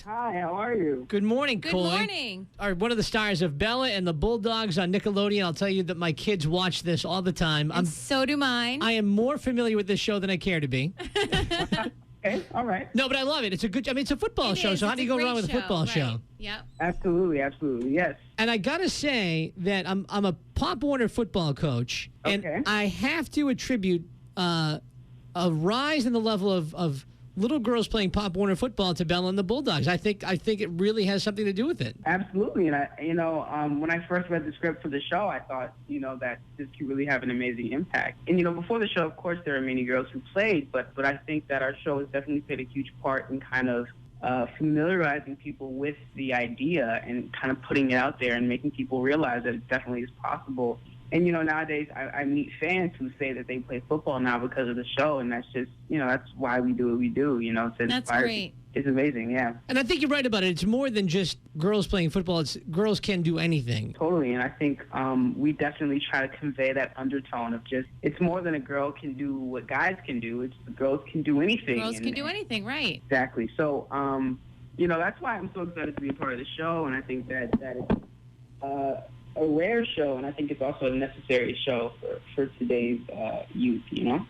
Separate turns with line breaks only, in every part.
Hi, how are you?
Good morning,
Good
Coy.
morning.
Are one of the stars of Bella and the Bulldogs on Nickelodeon. I'll tell you that my kids watch this all the time.
And so do mine.
I am more familiar with this show than I care to be.
Okay, all right.
No, but I love it. It's a good. I mean, it's a football
It
show.
is.
So how
It's
do you
a
go wrong
great
with a football show?
Right. Yep.
Absolutely, yes.
And I gotta say that I'm a Pop Warner football coach, and
Okay.
I have to attribute a rise in the level of little girls playing Pop Warner football to Bella and the Bulldogs. I think it really has something to do with it.
Absolutely, and when I first read the script for the show, I thought, that this could really have an amazing impact. And, before the show, of course, there are many girls who played, but I think that our show has definitely played a huge part in kind of familiarizing people with the idea and kind of putting it out there and making people realize that it definitely is possible. And, nowadays I meet fans who say that they play football now because of the show, and that's just, that's why we do what we do, to
That's
inspire
great.
people. It's amazing, yeah.
And I think you're right about it. It's more than just girls playing football. It's girls can do anything.
Totally, and I think we definitely try to convey that undertone of just, it's more than a girl can do what guys can do. It's girls can do anything.
Girls can do anything, right?
Exactly. So, that's why I'm so excited to be a part of the show, and I think that it's a rare show, and I think it's also a necessary show for today's youth,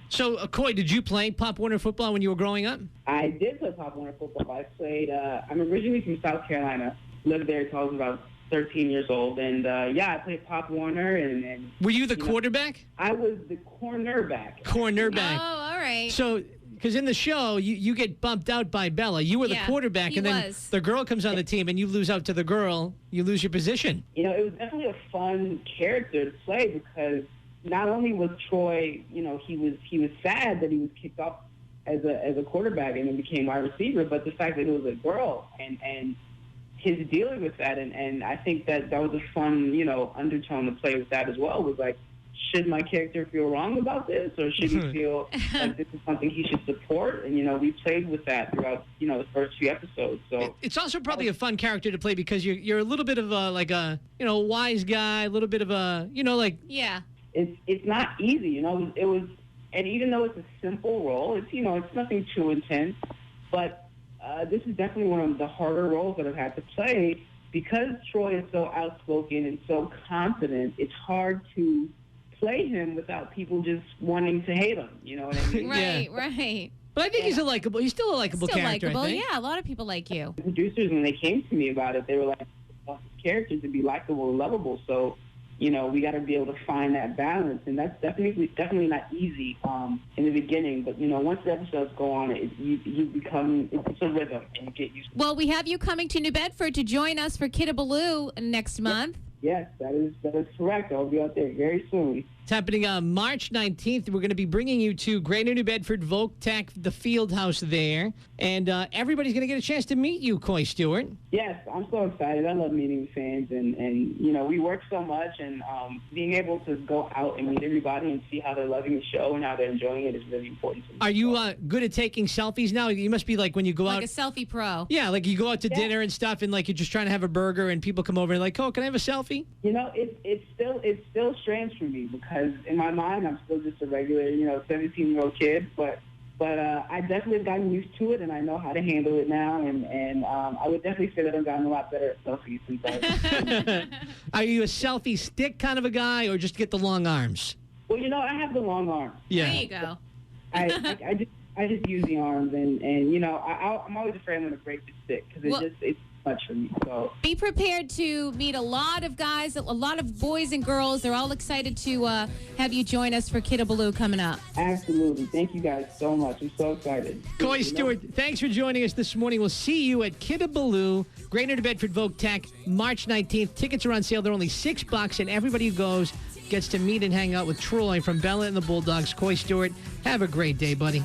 So, Coy, did you play Pop Warner football when you were growing up?
I did play Pop Warner football. I played, I'm originally from South Carolina, lived there until I was about 13 years old, and I played Pop Warner, and
Were you the quarterback?
I was the cornerback.
Cornerback.
Oh, all right.
So, because in the show, you get bumped out by Bella. You were the
Yeah,
quarterback,
he
and then
was.
the girl comes on the team, and you lose out to the girl. You lose your position.
It was definitely a fun character to play because not only was Troy, he was sad that he was kicked off as a quarterback and then became wide receiver, but the fact that it was a girl and his dealing with that, and I think that was a fun, undertone to play with that as well, was like, should my character feel wrong about this, or should he feel like this is something he should support? And, we played with that throughout, the first few episodes. So
It's also probably a fun character to play because you're a little bit of a wise guy, a little bit of a
Yeah.
it's not easy, it was, and even though it's a simple role, it's nothing too intense, but this is definitely one of the harder roles that I've had to play because Troy is so outspoken and so confident. It's hard to play him without people just wanting to hate him. You know what I mean?
Right,
Yeah.
right.
But I think he's still a likable
Still
character.
likable.
I think.
Yeah, a lot of people like you.
The producers, when they came to me about it, they were like, well, this character to be likable and lovable. So, we got to be able to find that balance, and that's definitely not easy in the beginning. But once the episodes go on, you become, it's a rhythm, and you get used to it.
Well, we have you coming to New Bedford to join us for Kiddabaloo next month.
Yes, that is correct. I'll be out there very soon.
It's happening on March 19th. We're going to be bringing you to Greater New Bedford, Volk-Tech, the field house there. And everybody's going to get a chance to meet you, Coy Stewart.
Yes, I'm so excited. I love meeting fans, and we work so much, and being able to go out and meet everybody and see how they're loving the show and how they're enjoying it is really important to me.
Are you good at taking selfies now? You must be like when you go
Like
out.
a selfie pro.
Yeah, like you go out to dinner and stuff, and like you're just trying to have a burger, and people come over and like, "Oh, can I have a selfie?"
It's still strange for me because in my mind I'm still just a regular 17-year-old kid, but I definitely have gotten used to it, and I know how to handle it now, and I would definitely say that I've gotten a lot better at selfies since I.
Are you a selfie stick kind of a guy, or just get the long arms?
Well, I have the long arms.
Yeah.
There you go.
I just use the arms, and I'm always afraid I'm going to break the stick because it's much for me. So
Be prepared to meet a lot of guys, a lot of boys and girls. They're all excited to have you join us for Kiddabaloo coming up.
absolutely, thank you guys so much. I'm so excited.
Coy Stewart, thanks for joining us this morning. We'll see you at Kiddabaloo, Greater New Bedford Volk-Tech, March 19th. Tickets are on sale. They're only $6, and everybody who goes gets to meet and hang out with Troy from Bella and the Bulldogs. Coy Stewart, have a great day, buddy.